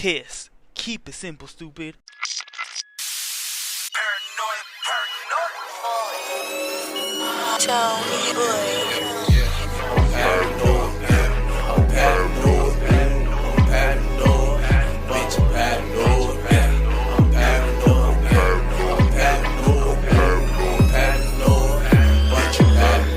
Kiss. Keep it simple, stupid. Tony boy. I'm paranoid, I'm paranoid, I'm paranoid, bitch, I'm paranoid, I'm paranoid, I'm paranoid, I'm paranoid, bitch, I'm paranoid.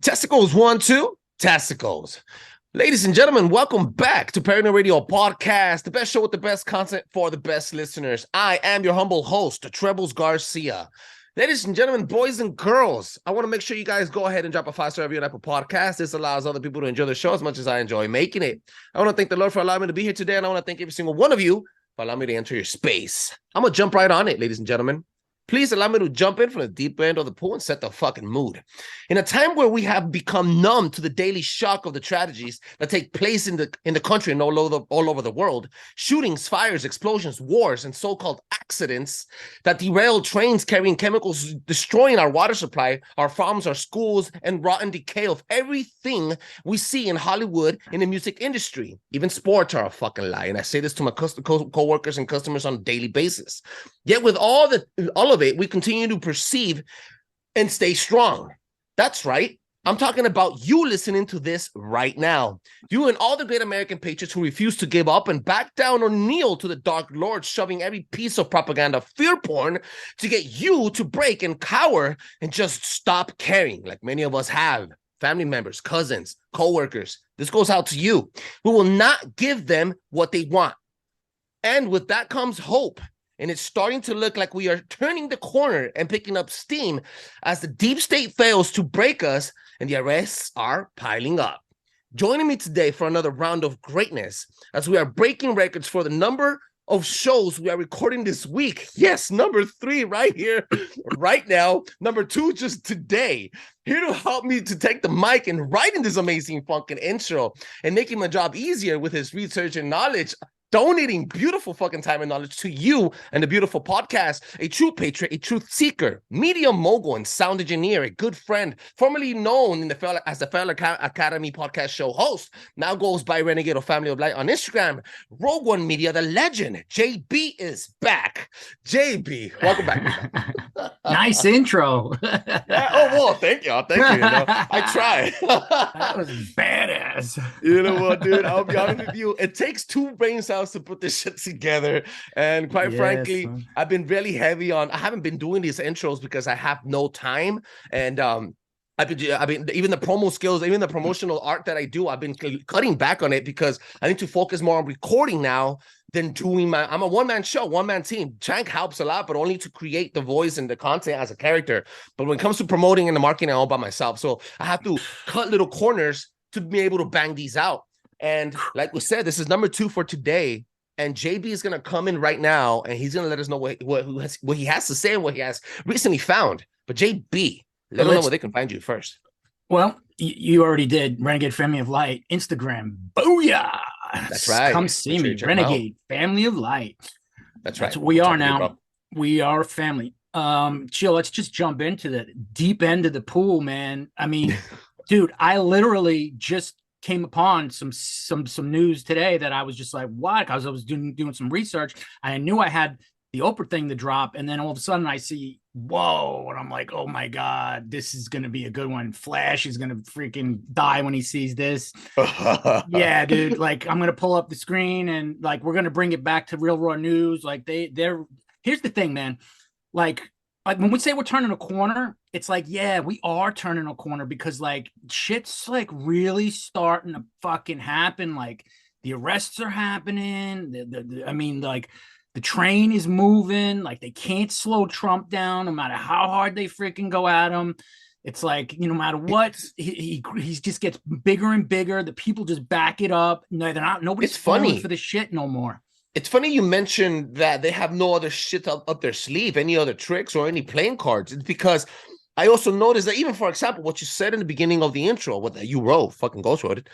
Testicles 1, 2, testicles. Ladies and gentlemen, welcome back to Paranoid Radio Podcast, the best show with the best content for the best listeners. I am your humble host, Trebles Garcia. Ladies and gentlemen, boys and girls, I want to make sure you guys go ahead and drop a 5-star review on Apple Podcasts. This allows other people to enjoy the show as much as I enjoy making it. I want to thank the Lord for allowing me to be here today, and I want to thank every single one of you for allowing me to enter your space. I'm going to jump right on it, ladies and gentlemen. Please allow me to jump in from the deep end of the pool and set the fucking mood. In a time where we have become numb to the daily shock of the tragedies that take place in the country and all over the world, shootings, fires, explosions, wars, and so-called accidents that derail trains carrying chemicals, destroying our water supply, our farms, our schools, and rotten decay of everything we see in Hollywood, in the music industry. Even sports are a fucking lie, and I say this to my co-workers and customers on a daily basis. Yet with all of it, we continue to perceive and stay strong. That's right. I'm talking about you listening to this right now. You and all the great American patriots who refuse to give up and back down or kneel to the dark lord, shoving every piece of propaganda, fear porn, to get you to break and cower and just stop caring, like many of us have. Family members, cousins, co-workers. This goes out to you. We will not give them what they want. And with that comes hope. And it's starting to look like we are turning the corner and picking up steam as the deep state fails to break us and the arrests are piling up. Joining me today for another round of greatness as we are breaking records for the number of shows we are recording this week. Yes, number 3 right here, right now. Number 2 just today. Here to help me to take the mic and writing this amazing fucking intro and making my job easier with his research and knowledge, donating beautiful fucking time and knowledge to you and the beautiful podcast, a true patriot, a truth seeker, media mogul and sound engineer, a good friend, formerly known as the Fellow Academy podcast show host, now goes by Renegade or Family of Light on Instagram, Rogue One Media, the legend, JB is back. JB, welcome back. Nice intro. Yeah, oh, well, thank you. Thank you. I try. That was badass. You know what, dude? I'll be honest with you. It takes 2 brain cells to put this shit together. And quite frankly, man. I've been really heavy on, I haven't been doing these intros because I have no time. And I've been even the promo skills, even the promotional art that I do, I've been cutting back on it because I need to focus more on recording now than doing I'm a one-man show, one-man team. Chank helps a lot, but only to create the voice and the content as a character. But when it comes to promoting and the marketing, I'm all by myself. So I have to cut little corners to be able to bang these out. And like we said, this is number 2 for today. And JB is going to come in right now, and he's going to let us know what he has to say and what he has recently found. But JB, let them know where they can find you first. Well, you already did. Renegade Family of Light, Instagram. Booyah! That's right. Come see me. Renegade Family of Light. That's right. That's what we are now. We are family. Chill, let's just jump into the deep end of the pool, man. I mean, dude, I literally just came upon some news today that I was just like, what? Because I was doing some research. I knew I had the Oprah thing to drop, and then all of a sudden I see, whoa, and I'm like, oh my God, this is gonna be a good one. Flash is gonna freaking die when he sees this. Yeah, dude, like I'm gonna pull up the screen and like we're gonna bring it back to Real Raw News. Like they're here's the thing, man. Like when we say we're turning a corner, it's like, yeah, we are turning a corner because like shit's like really starting to fucking happen. Like the arrests are happening. I mean, like the train is moving. Like they can't slow Trump down no matter how hard they freaking go at him. It's like, you know, no matter what, he just gets bigger and bigger. The people just back it up. No, they're not. Nobody's falling for the shit no more. It's funny you mentioned that they have no other shit up their sleeve, any other tricks or any playing cards. It's because I also noticed that even, for example, what you said in the beginning of the intro, what you wrote, fucking ghost wrote it,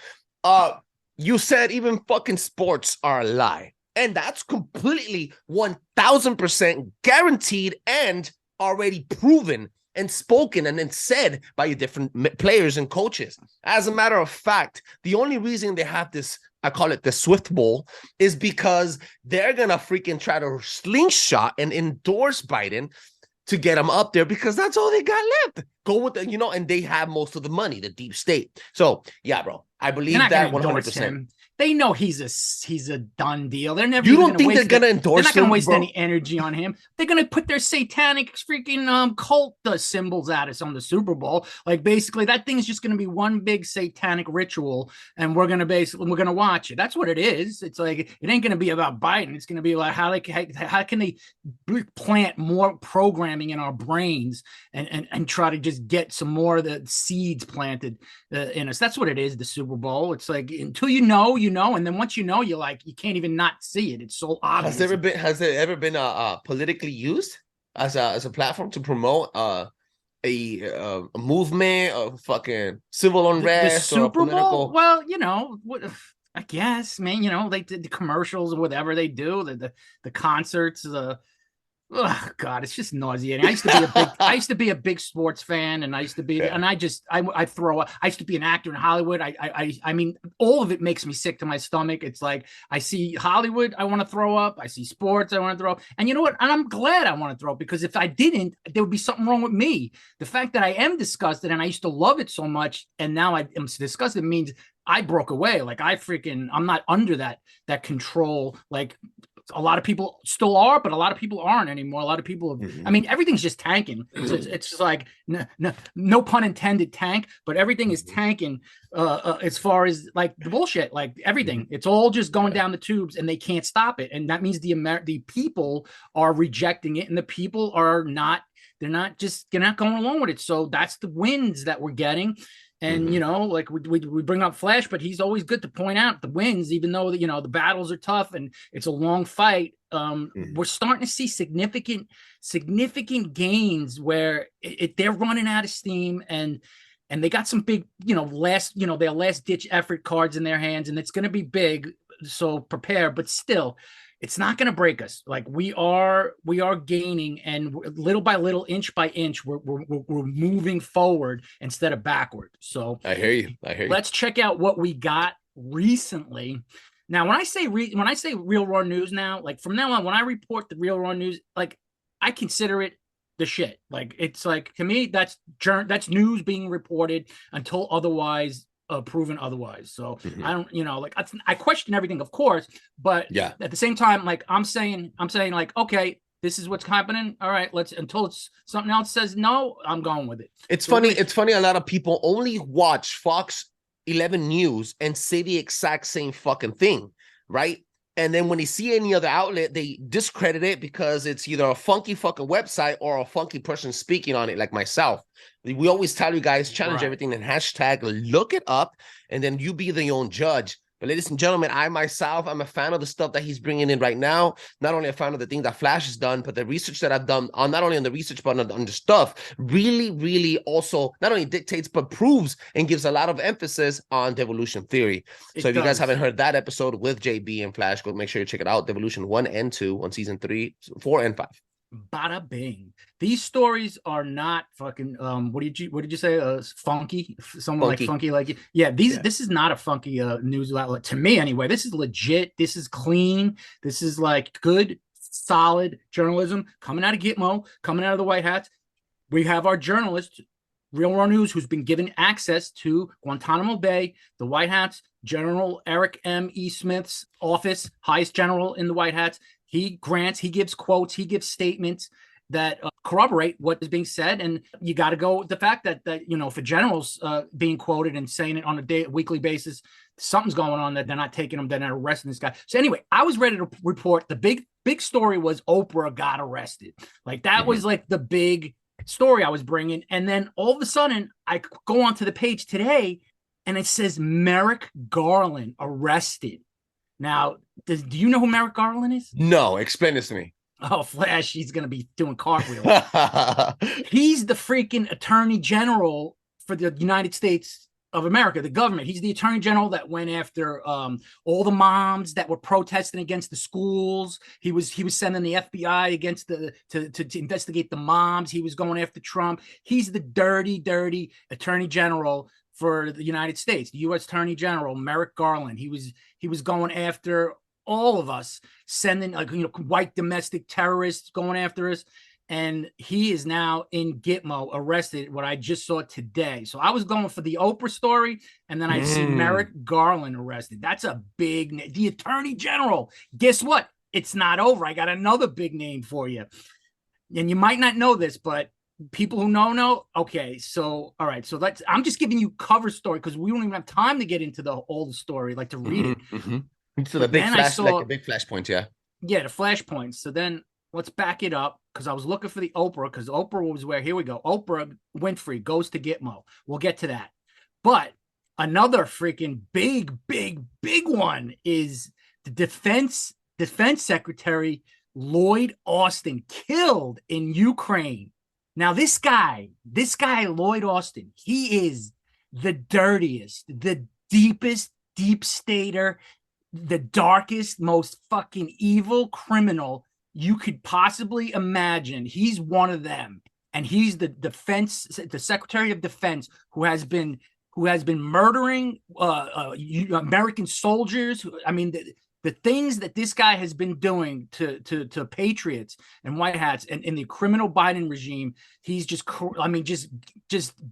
you said even fucking sports are a lie. And that's completely 1000% guaranteed and already proven and spoken and then said by different players and coaches. As a matter of fact, the only reason they have this, I call it the Swift Bowl, is because they're going to freaking try to slingshot and endorse Biden to get him up there, because that's all they got left. Go with the, and they have most of the money, the deep state. So yeah, bro, I believe that 100%. They know he's a done deal. They're never. You don't think they're gonna endorse him? They're not gonna waste any energy on him. They're gonna put their satanic freaking cult symbols at us on the Super Bowl. Like basically, that thing is just gonna be one big satanic ritual, and we're gonna watch it. That's what it is. It's like it ain't gonna be about Biden. It's gonna be like how can they plant more programming in our brains and try to just get some more of the seeds planted in us. That's what it is. The Super Bowl. It's like until you know, and then once you know, you can't even not see it. It's so obvious. Has it ever been politically used as a platform to promote a movement of fucking civil unrest? The Super Bowl? Well, I guess, man, they did the commercials or whatever they do, the concerts, oh God, it's just nauseating. I used to be a big sports fan, and I used to be, and I throw up. I used to be an actor in Hollywood. I mean, all of it makes me sick to my stomach. It's like I see Hollywood, I want to throw up. I see sports, I want to throw up. And you know what? And I'm glad I want to throw up, because if I didn't, there would be something wrong with me. The fact that I am disgusted, and I used to love it so much, and now I am disgusted, means I broke away. Like I'm not under that control. Like a lot of people still are, but a lot of people aren't anymore. A lot of people, I mean, everything's just tanking. It's just like, no pun intended, tank, but everything is tanking as far as like the bullshit, like everything. It's all just going down the tubes, and they can't stop it. And that means the people are rejecting it, and the people are not, they're not going along with it. So that's the wins that we're getting. And, like we bring up Flash, but he's always good to point out the wins, even though, the battles are tough and it's a long fight. We're starting to see significant gains where they're running out of steam, and they got some big, their last ditch effort cards in their hands, and it's going to be big. So prepare, but still, it's not going to break us. Like we are gaining, and little by little, inch by inch, we're moving forward instead of backward. So I hear you. Let's check out what we got recently. Now, when I say real raw news now, like from now on, when I report the real raw news, like I consider it the shit. Like it's like, to me, that's news being reported until otherwise proven otherwise. So I don't, like I question everything, of course, but at the same time, like I'm saying like, okay, this is what's happening. All right, until it's something else says no, I'm going with it. It's funny. A lot of people only watch Fox 11 News and say the exact same fucking thing, right? And then when they see any other outlet, they discredit it because it's either a funky fucking website or a funky person speaking on it, like myself. We always tell you guys, challenge everything and hashtag look it up, and then you be the own judge. But ladies and gentlemen, I'm a fan of the stuff that he's bringing in right now. Not only a fan of the things that Flash has done, but the research that I've done on not only on the research, but on the stuff really, really also not only dictates, but proves and gives a lot of emphasis on devolution theory. So if you guys haven't heard that episode with JB and Flash, go make sure you check it out. Devolution 1 and 2 on season 3, 4, and 5. Bada bing. These stories are not fucking what did you say, funky, someone funky. Like funky, like this is not a funky news outlet to me anyway. This is legit, this is clean, this is like good solid journalism coming out of Gitmo, coming out of the White Hats. We have our journalist, Real Raw News, who's been given access to Guantanamo Bay, the White Hats, General Eric M. E. Smith's office, highest general in the White Hats. He gives quotes, he gives statements that corroborate what is being said. And you got to go with the fact that if a general's being quoted and saying it on a weekly basis, something's going on, that they're not taking him, they're not arresting this guy. So anyway, I was ready to report the big story was Oprah got arrested. Like that was like the big story I was bringing. And then all of a sudden I go onto the page today and it says Merrick Garland arrested. Now, do you know who Merrick Garland is? No, explain this to me. Oh, Flash, he's going to be doing cartwheels. He's the freaking attorney general for the United States of America, the government. He's the attorney general that went after all the moms that were protesting against the schools. He was sending the FBI against to investigate the moms. He was going after Trump. He's the dirty attorney general for the United States, the U.S. Attorney General Merrick Garland. He was going after all of us, sending white domestic terrorists going after us. And he is now in Gitmo, arrested, what I just saw today. So I was going for the Oprah story, and then I see Merrick Garland arrested. That's a big name. The Attorney General. Guess what? It's not over. I got another big name for you. And you might not know this, but people who know. Okay, so all right. So I'm just giving you cover story because we don't even have time to get into all the story, like to read it. So the big flashpoint, yeah. Yeah, the flashpoints. So then let's back it up because I was looking for the Oprah because Oprah was where, here we go. Oprah Winfrey goes to Gitmo. We'll get to that. But another freaking big one is the Defense Secretary Lloyd Austin killed in Ukraine. Now, this guy, Lloyd Austin, he is the dirtiest, the deepest deep stater, the darkest, most fucking evil criminal you could possibly imagine. He's one of them. And he's the Secretary of Defense who has been murdering American soldiers. I mean, the things that this guy has been doing to patriots and white hats and in the criminal Biden regime, he's just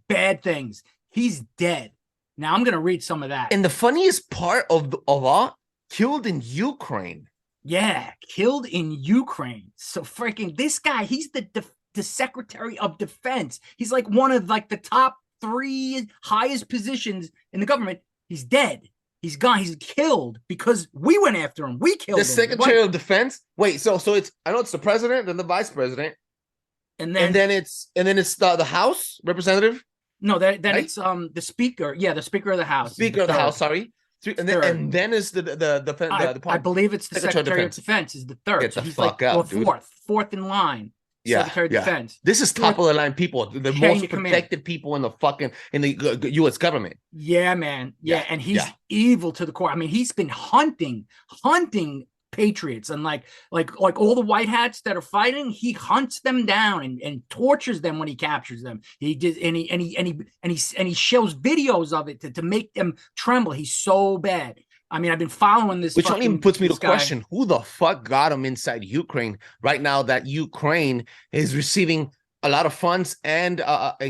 bad things. He's dead. Now I'm going to read some of that. And the funniest part of all, killed in Ukraine. Yeah, killed in Ukraine. So freaking this guy, he's the Secretary of Defense. He's like one of the top 3 highest positions in the government. He's dead. He's gone. He's killed because we went after him. We killed him. The Secretary of Defense. Wait, so it's, I know it's the president, then the vice president, and then it's the House representative. No, then right? It's the Speaker. Yeah, the Speaker of the House. Speaker of the House. Sorry. And then is the I believe it's the Secretary of Defense is the third. Get the fuck out, dude. Fourth in line. Yeah, Secretary of Defense. This is top of the line people, the most protected people in the U.S. government. Yeah, man. Yeah, and he's evil to the core. I mean, he's been hunting patriots and like all the white hats that are fighting. He hunts them down and tortures them when he captures them. He did, and he shows videos of it to make them tremble. He's so bad. I mean, I've been following this. Which only puts me to question who the fuck got him inside Ukraine right now that Ukraine is receiving a lot of funds and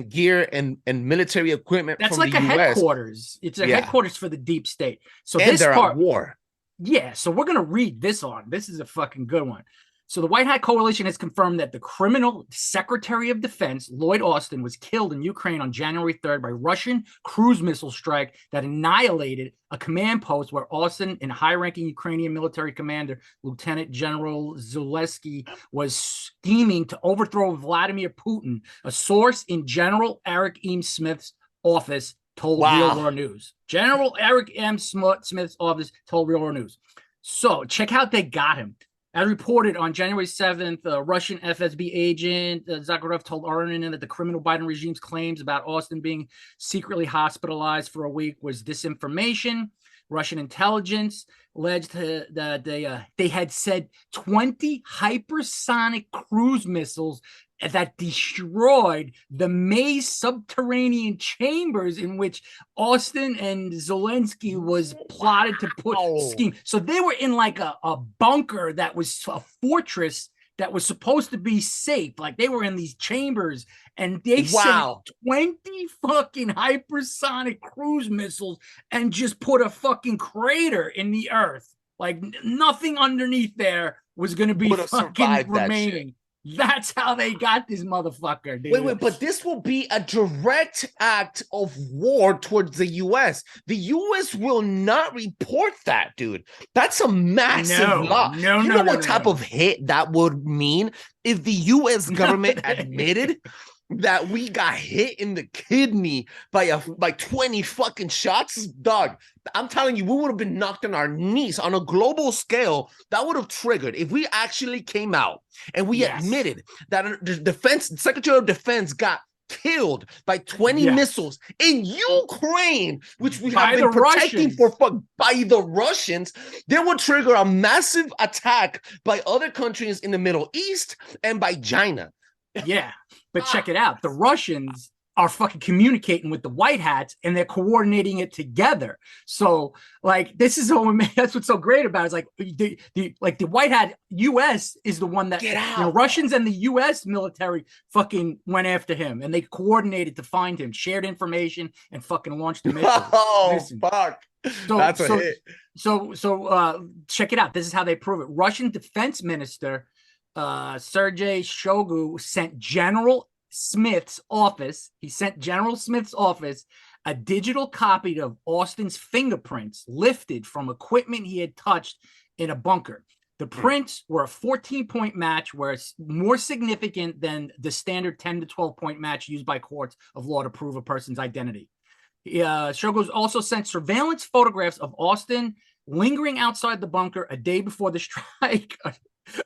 gear and military equipment. That's from like the a US. Headquarters. It's a headquarters for the deep state. So and they're at war. Yeah, so we're going to read this on. This is a fucking good one. So the White Hat Coalition has confirmed that the criminal Secretary of Defense, Lloyd Austin, was killed in Ukraine on January 3rd by Russian cruise missile strike that annihilated a command post where Austin and high-ranking Ukrainian military commander, Lieutenant General Zalesky, was scheming to overthrow Vladimir Putin. A source in General Eric M. Smith's office told Real World News. General Eric M. Smith's office told Real World News. So check out they got him. As reported on January 7th, Russian FSB agent Zakharov told RNN that the criminal Biden regime's claims about Austin being secretly hospitalized for a week was disinformation. Russian intelligence alleged that they had said 20 hypersonic cruise missiles that destroyed the maze subterranean chambers in which Austin and Zelensky was plotted to put scheme. So they were in like a bunker that was a fortress that was supposed to be safe. Like they were in these chambers and they sent 20 fucking hypersonic cruise missiles and just put a fucking crater in the earth. Like nothing underneath there was going to be fucking remaining. That's how they got this motherfucker, dude. Wait, but this will be a direct act of war towards the U.S. The U.S. will not report that, dude. That's a massive loss. You know what type of hit that would mean if the U.S. government admitted that we got hit in the kidney by 20 fucking shots? Dog, I'm telling you, we would have been knocked on our knees on a global scale. That would have triggered if we actually came out and we admitted that the Secretary of Defense got killed by 20 Yes. missiles in Ukraine, which we By have been the protecting Russians. by the Russians, they would trigger a massive attack by other countries in the Middle East and by China. Yeah, but check it out. The Russians are fucking communicating with the white hats and they're coordinating it together. So like this is that's what's so great about it. It's like the white hat US is the one that Get out. Russians and the US military fucking went after him and they coordinated to find him, shared information and fucking launched the missile. Oh, Listen. fuck. That's a hit. So check it out. This is how they prove it. Russian defense minister Sergei Shoigu sent General Smith's office a digital copy of Austin's fingerprints lifted from equipment he had touched in a bunker. The prints were a 14-point match, where it's more significant than the standard 10 to 12-point match used by courts of law to prove a person's identity. Shoigu also sent surveillance photographs of Austin lingering outside the bunker a day before the strike.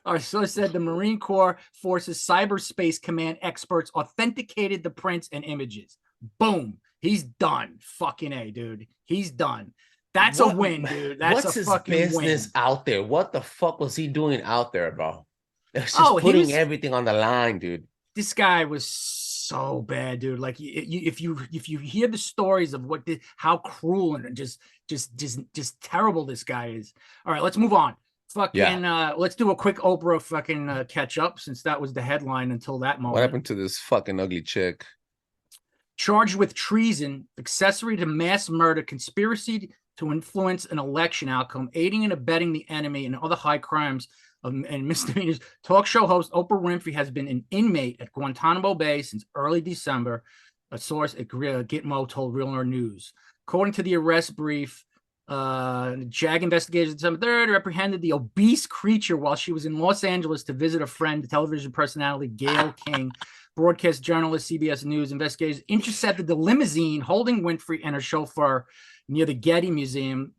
Or so said the Marine Corps Forces Cyberspace Command experts authenticated the prints and images. Boom. He's done. Fucking A, dude. He's done. That's a win, dude. That's what's a his fucking business win. Out there? What the fuck was he doing out there, bro? It's just Oh, putting everything on the line, dude. This guy was so bad, dude. Like if you hear the stories of how cruel and just terrible this guy is. All right, let's move on. Fucking let's do a quick Oprah fucking catch up, since that was the headline until that moment. What happened to this fucking ugly chick? Charged with treason, accessory to mass murder, conspiracy to influence an election outcome, aiding and abetting the enemy, and other high crimes and misdemeanors. Talk show host Oprah Winfrey has been an inmate at Guantanamo Bay since early December. A source at Gitmo told Real News. According to the arrest brief, JAG investigators on December 3rd apprehended the obese creature while she was in Los Angeles to visit a friend, the television personality Gayle King. Broadcast journalist CBS News investigators intercepted the limousine holding Winfrey and her chauffeur near the Getty Museum.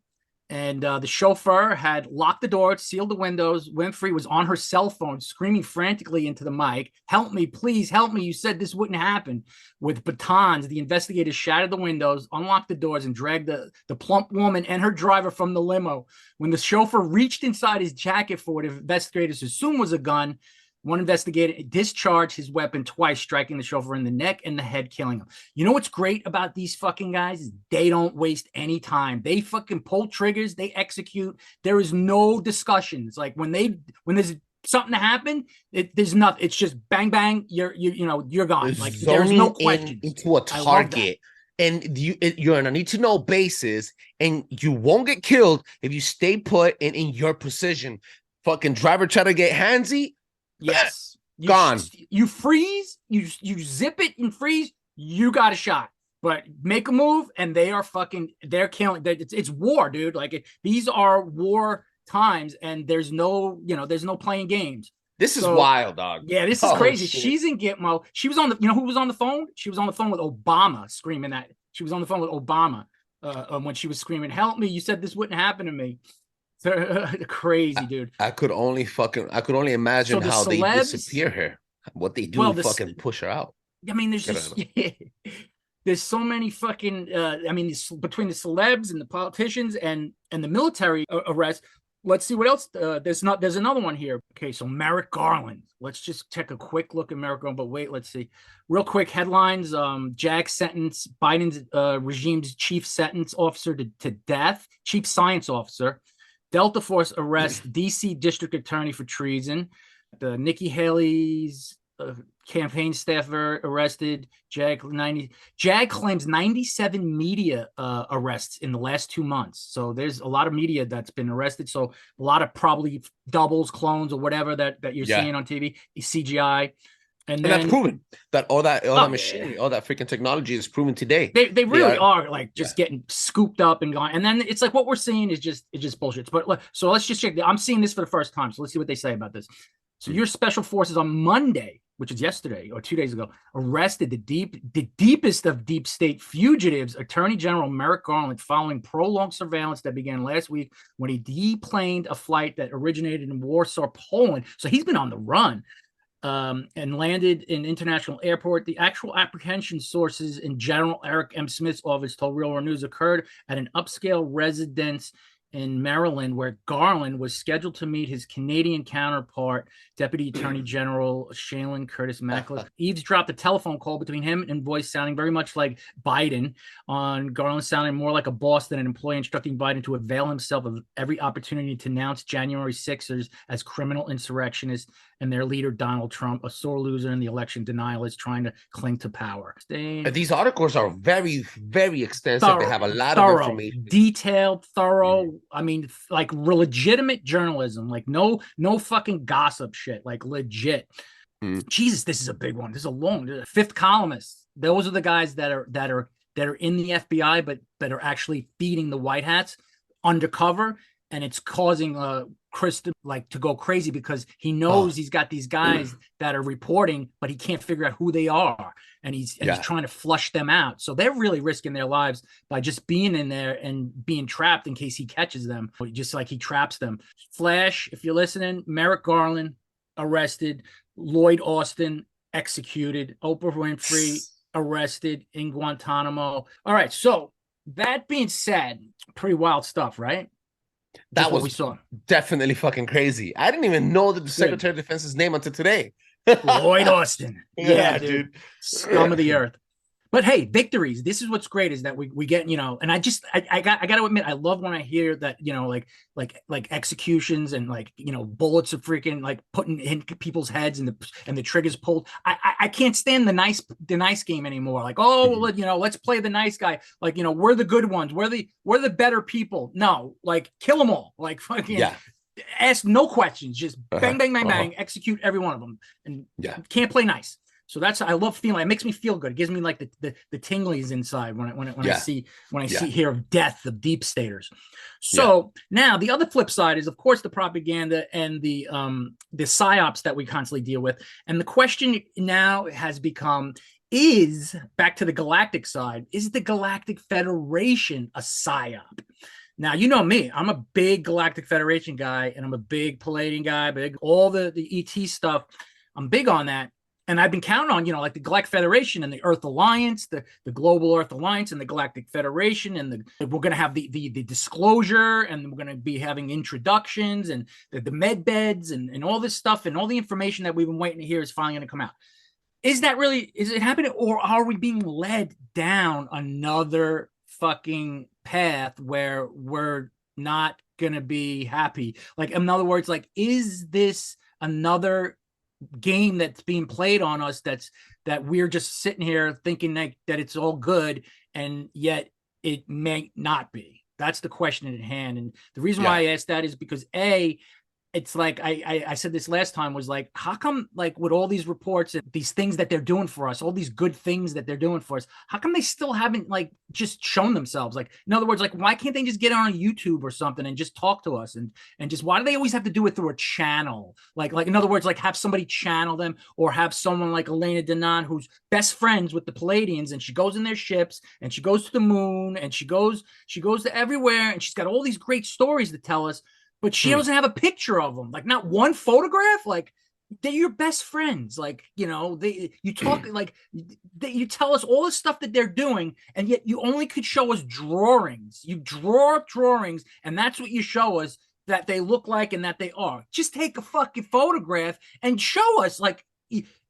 And the chauffeur had locked the door, sealed the windows. Winfrey was on her cell phone, screaming frantically into the mic, "Help me, please help me. You said this wouldn't happen." With batons, the investigators shattered the windows, unlocked the doors, and dragged the plump woman and her driver from the limo. When the chauffeur reached inside his jacket for what investigators assumed was a gun, one investigator discharged his weapon twice, striking the chauffeur in the neck and the head, killing him. You know what's great about these fucking guys is they don't waste any time. They fucking pull triggers. They execute. There is no discussions. Like when there's something to happen, there's nothing. It's just bang bang. You're gone. Like there's no question into a target. And you're on a need-to-know basis, and you won't get killed if you stay put and in your position. Fucking driver try to get handsy. Yes. Gone. You freeze, you zip it and freeze, you got a shot. But make a move and they're killing. It's war, dude. Like these are war times and there's no playing games. This is wild, dog. Yeah, this is crazy. Shit. She's in Gitmo. She was on who was on the phone? She was on the phone with Obama, screaming that. She was on the phone with Obama when she was screaming, "Help me. You said this wouldn't happen to me." Crazy, dude. I could only imagine how they disappear her. What they do, fucking push her out. I mean, there's so many fucking between the celebs and the politicians and the military arrests. Let's see what else. There's another one here. Okay, so Merrick Garland. Let's just take a quick look at Merrick Garland. But wait, let's see. Real quick headlines. JAG sentence Biden's regime's chief sentence officer to death. Chief science officer. Delta Force arrests DC District Attorney for treason. Nikki Haley's campaign staffer arrested. JAG claims 97 media arrests in the last 2 months. So there's a lot of media that's been arrested. So a lot of probably doubles, clones, or whatever that you're seeing on TV, CGI. And then, that's proven that all that machinery, all that freaking technology is proven today. They really are like just getting scooped up and gone. And then it's like what we're seeing is just bullshit. But so let's just check. I'm seeing this for the first time. So let's see what they say about this. So your special forces on Monday, which is yesterday or 2 days ago, arrested the deepest of deep state fugitives, Attorney General Merrick Garland, following prolonged surveillance that began last week when he deplaned a flight that originated in Warsaw, Poland. So he's been on the run. and landed in international airport. The actual apprehension sources in General Eric M. Smith's office told Real World News occurred at an upscale residence in Maryland, where Garland was scheduled to meet his Canadian counterpart, Deputy Attorney General Shaylin Curtis Macklin. Eavesdropped a telephone call between him and voice sounding very much like Biden, on Garland sounding more like a boss than an employee, instructing Biden to avail himself of every opportunity to denounce January 6ers as criminal insurrectionists and their leader, Donald Trump, a sore loser in the election, denialist trying to cling to power. These articles are very, very extensive. They have a lot of information. Detailed, thorough. I mean, like legitimate journalism, like no fucking gossip shit, like legit. Jesus, this is a big one. This is a long fifth columnist. Those are the guys that are in the FBI, but that are actually feeding the white hats undercover, and it's causing Chris to go crazy because he knows he's got these guys that are reporting, but he can't figure out who they are, and he's trying to flush them out. So they're really risking their lives by just being in there and being trapped in case he catches them, just like he traps them. Flash, if you're listening, Merrick Garland arrested, Lloyd Austin executed, Oprah Winfrey arrested in Guantanamo. All right, so that being said, pretty wild stuff, right? That was what we saw. Definitely fucking crazy. I didn't even know that the Secretary of Defense's name until today. Lloyd Austin. Yeah, dude. Scum of the earth. But hey, victories. This is what's great is that we get, and I got to admit, I love when I hear that, like executions and bullets are freaking like putting in people's heads and the triggers pulled. I can't stand the nice game anymore. Like, let's play the nice guy. Like, we're the good ones. We're the better people. No, like kill them all. Like fucking ask no questions. Just bang, bang, bang, bang. Execute every one of them. And can't play nice. So I love feeling. It makes me feel good. It gives me like the tinglies inside when I hear of death of deep staters. So now the other flip side is, of course, the propaganda and the psyops that we constantly deal with. And the question now has become: is, back to the galactic side, is the Galactic Federation a psyop? Now, you know me, I'm a big Galactic Federation guy, and I'm a big Palladian guy, big all the ET stuff. I'm big on that. And I've been counting on, like the Galactic Federation and the Earth Alliance, the Global Earth Alliance and the Galactic Federation. And we're going to have the disclosure, and we're going to be having introductions and the med beds and all this stuff, and all the information that we've been waiting to hear is finally going to come out. Is it happening, or are we being led down another fucking path where we're not going to be happy? Like, in other words, like, is this another game that's being played on us that we're just sitting here thinking that it's all good, and yet it may not be? That's the question at hand. And the reason why I asked that is because it's like I said this last time, was like, how come, like, with all these reports and these things that they're doing for us, all these good things that they're doing for us, how come they still haven't like just shown themselves? Like, in other words, like, why can't they just get on YouTube or something and just talk to us? And just, why do they always have to do it through a channel? Like in other words, like, have somebody channel them, or have someone like Elena Danaan, who's best friends with the Palladians, and she goes in their ships and she goes to the moon and she goes to everywhere, and she's got all these great stories to tell us. But she doesn't have a picture of them, like not one photograph. Like, they're your best friends. Like, you talk like you tell us all the stuff that they're doing, and yet you only could show us drawings. You draw up drawings, and that's what you show us that they look like and that they are. Just take a fucking photograph and show us. Like,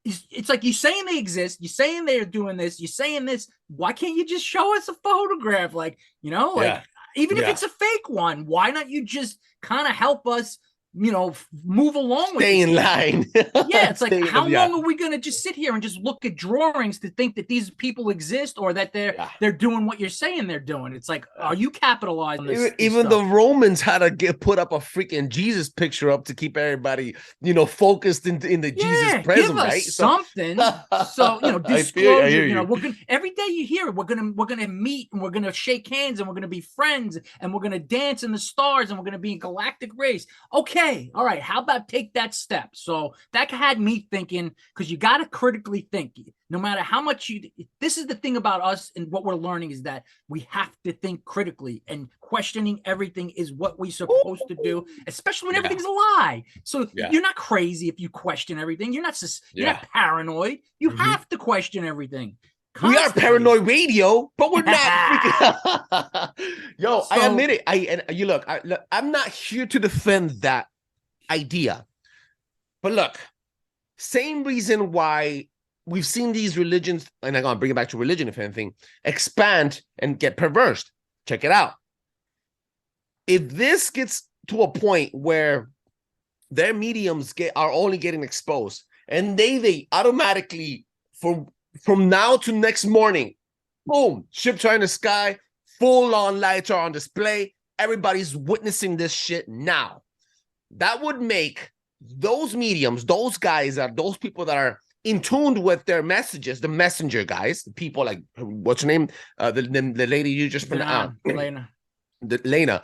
it's like, you saying they exist, you saying they're doing this, you saying this. Why can't you just show us a photograph? Like, even if it's a fake one, why not you just kind of help us, move along with stay in line? It's like, how long are we going to just sit here and just look at drawings to think that these people exist, or that they're doing what you're saying they're doing? It's like, are you capitalizing on this? Even the Romans had to put up a freaking Jesus picture up to keep everybody, focused in the Jesus present, give us right? Something. So, disclosure. We're gonna, every day you hear it, we're gonna meet, and we're gonna shake hands, and we're gonna be friends, and we're gonna dance in the stars, and we're gonna be a galactic race. Okay. okay, all right, how about take that step? So that had me thinking, because you got to critically think, no matter how much this is the thing about us and what we're learning is that we have to think critically, and questioning everything is what we're supposed to do, especially when everything's a lie. So you're not crazy if you question everything. You're not paranoid. You have to question everything. We are Constantly. paranoid radio, but we're not freaking. Yo, I admit it. I'm not here to defend that idea. But look, same reason why we've seen these religions, and I'm going to bring it back to religion, if anything, expand and get perversed. Check it out. If this gets to a point where their mediums are only getting exposed, and they automatically, from now to next morning, boom, ships are in the sky, full-on lights are on display, everybody's witnessing this shit now. That would make those mediums, those people that are in tune with their messages, the messenger guys, the people like, what's her name? The lady you just pronounced. Lena.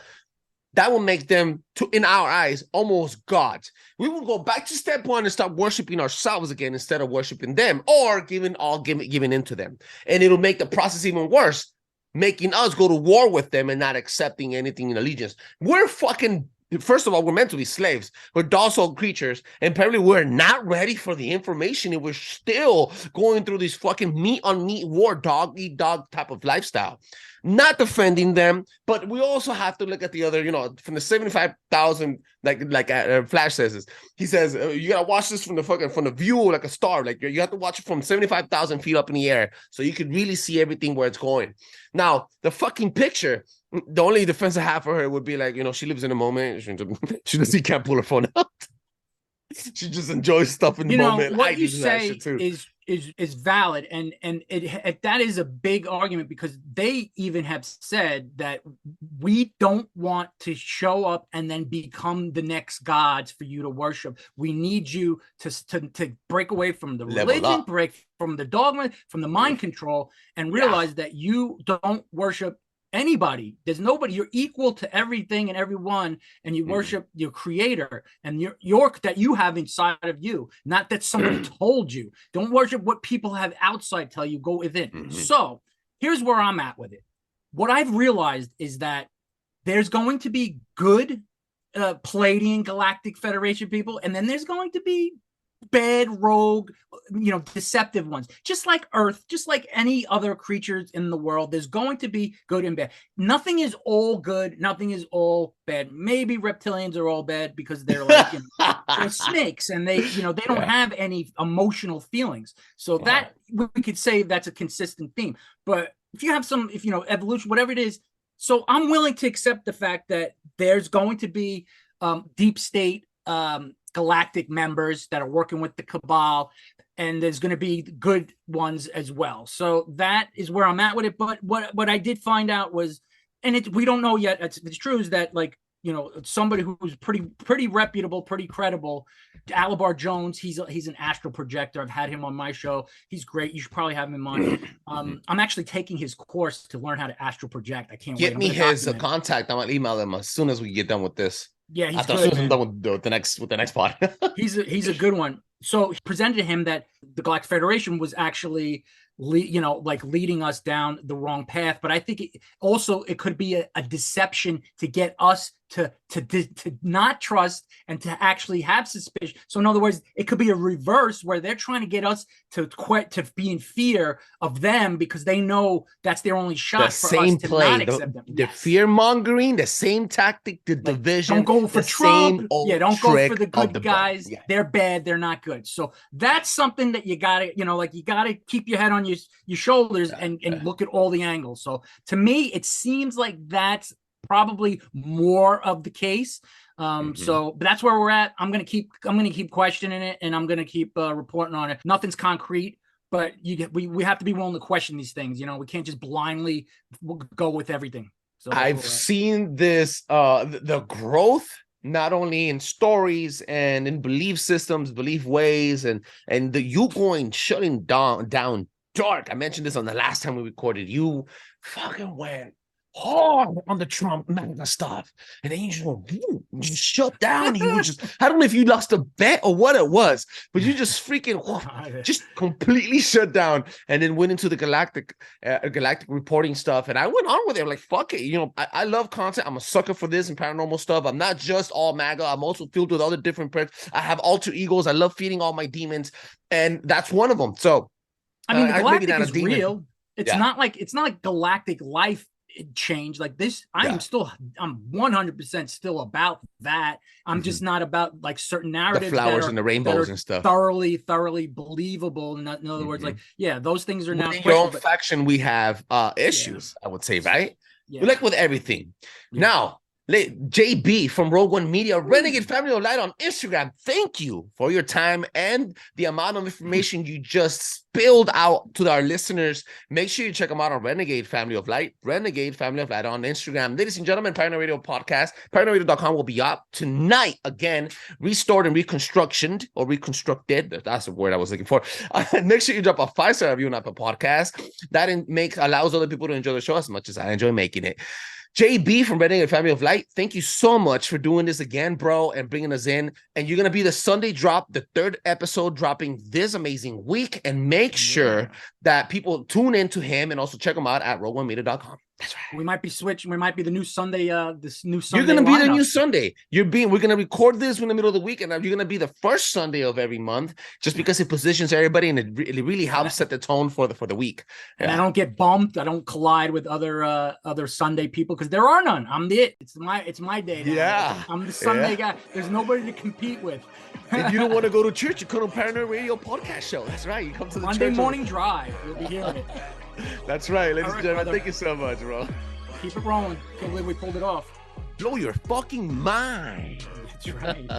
That will make them, in our eyes, almost gods. We will go back to step one and start worshiping ourselves again instead of worshiping them, or giving into them. And it'll make the process even worse, making us go to war with them and not accepting anything in allegiance. We're fucking, first of all, we're meant to be slaves. We're docile creatures, and apparently we're not ready for the information, and we're still going through this fucking meat on meat war, dog eat dog type of lifestyle. Not defending them, but we also have to look at the other, from the 75,000, like Flash says this. He says you gotta watch this from the view like a star. Like you have to watch it from 75,000 feet up in the air, so you can really see everything where it's going. Now, the picture, the only defense I have for her would be like, she lives in a moment. She can't pull her phone out. She just enjoys stuff in the moment. What you say is valid, and that is a big argument, because they even have said that we don't want to show up and then become the next gods for you to worship. We need you to break away from the religion, break from the dogma, from the mind control, and realize that you don't worship anybody. There's nobody. You're equal to everything and everyone, and you worship your creator and your that you have inside of you, not that somebody told you. Don't worship what people have outside tell you. Go within. So here's where I'm at with it. What I've realized is that there's going to be good Palladian Galactic Federation people, and then there's going to be bad, rogue, deceptive ones. Just like Earth, just like any other creatures in the world, there's going to be good and bad. Nothing is all good. Nothing is all bad. Maybe reptilians are all bad because they're like they're snakes, and they don't have any emotional feelings. So that we could say that's a consistent theme. But if you have some, evolution, whatever it is, so I'm willing to accept the fact that there's going to be deep state galactic members that are working with the cabal, and there's going to be good ones as well. So that is where I'm at with it. But what I did find out was, and we don't know yet, it's true, is that somebody who's pretty reputable, pretty credible, Alabar Jones, he's an astral projector. I've had him on my show. He's great. You should probably have him in mind. I'm actually taking his course to learn how to astral project. I can't get me his contact. I'm gonna email him as soon as we get done with this. Yeah, he's good. As soon as I'm done with the next part. he's a good one. So he presented to him that the Galactic Federation was actually leading us down the wrong path. But I think it could be a deception to get us to not trust and to actually have suspicion. So in other words, it could be a reverse where they're trying to get us to be in fear of them because they know that's their only shot for us to not accept them. The fear mongering, the same tactic, the division. Don't go for Trump. Don't go for the good guys. Yeah. They're bad. They're not good. So that's something that you gotta, you gotta keep your head on your shoulders and look at all the angles. So to me, it seems like that's probably more of the case. But that's where we're at. I'm gonna keep questioning it, and I'm gonna keep reporting on it. Nothing's concrete, but we have to be willing to question these things. We can't just blindly go with everything. So I've seen this the growth not only in stories and in belief systems, belief ways, and shutting down dark. I mentioned this on the last time we recorded. You fucking went hard on the Trump MAGA stuff. And then you just shut down. You just, I don't know if you lost a bet or what it was, but you just freaking just completely shut down and then went into the galactic reporting stuff. And I went on with it. I'm like, fuck it. You know, I love content. I'm a sucker for this and paranormal stuff. I'm not just all MAGA. I'm also filled with other different perks. I have alter egos. I love feeding all my demons. And that's one of them. So, I mean, the galactic is real. It's not like galactic life change like this. I'm 100% still about that. I'm just not about like certain narratives, the flowers and the rainbows and stuff, thoroughly believable. In other words, like, those things are now in your own faction. We have issues, I would say, right? Like with everything. Now, JB from Rogue One Media, Renegade Family of Light on Instagram. Thank you for your time and the amount of information you just spilled out to our listeners. Make sure you check them out on Renegade Family of Light on Instagram. Ladies and gentlemen, Pioneer Radio Podcast, pioneerradio.com will be up tonight again, restored and reconstructed. That's the word I was looking for. Make sure you drop a 5-star review on Apple Podcast. That allows other people to enjoy the show as much as I enjoy making it. JB from Renegade Family of Light, thank you so much for doing this again, bro, and bringing us in. And you're going to be the Sunday drop, the 3rd episode dropping this amazing week. And make sure that people tune in to him and also check him out at rogue1media.com. That's right. We might be switching. We might be the new Sunday. This new Sunday. You're going to be the new Sunday. We're going to record this in the middle of the week, and you're going to be the first Sunday of every month, just because it positions everybody and it really helps set the tone for the week. And I don't get bumped. I don't collide with other Sunday people because there are none. It's my day now. Yeah, I'm the Sunday guy. There's nobody to compete with. If you don't want to go to church, you come to Pioneer Radio Podcast Show. That's right. You come to the Monday church morning drive. You'll be hearing it. That's right, ladies and gentlemen. Thank you so much, bro. Keep it rolling. Can't believe we pulled it off. Blow your fucking mind. That's right.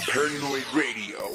Paranoid Radio.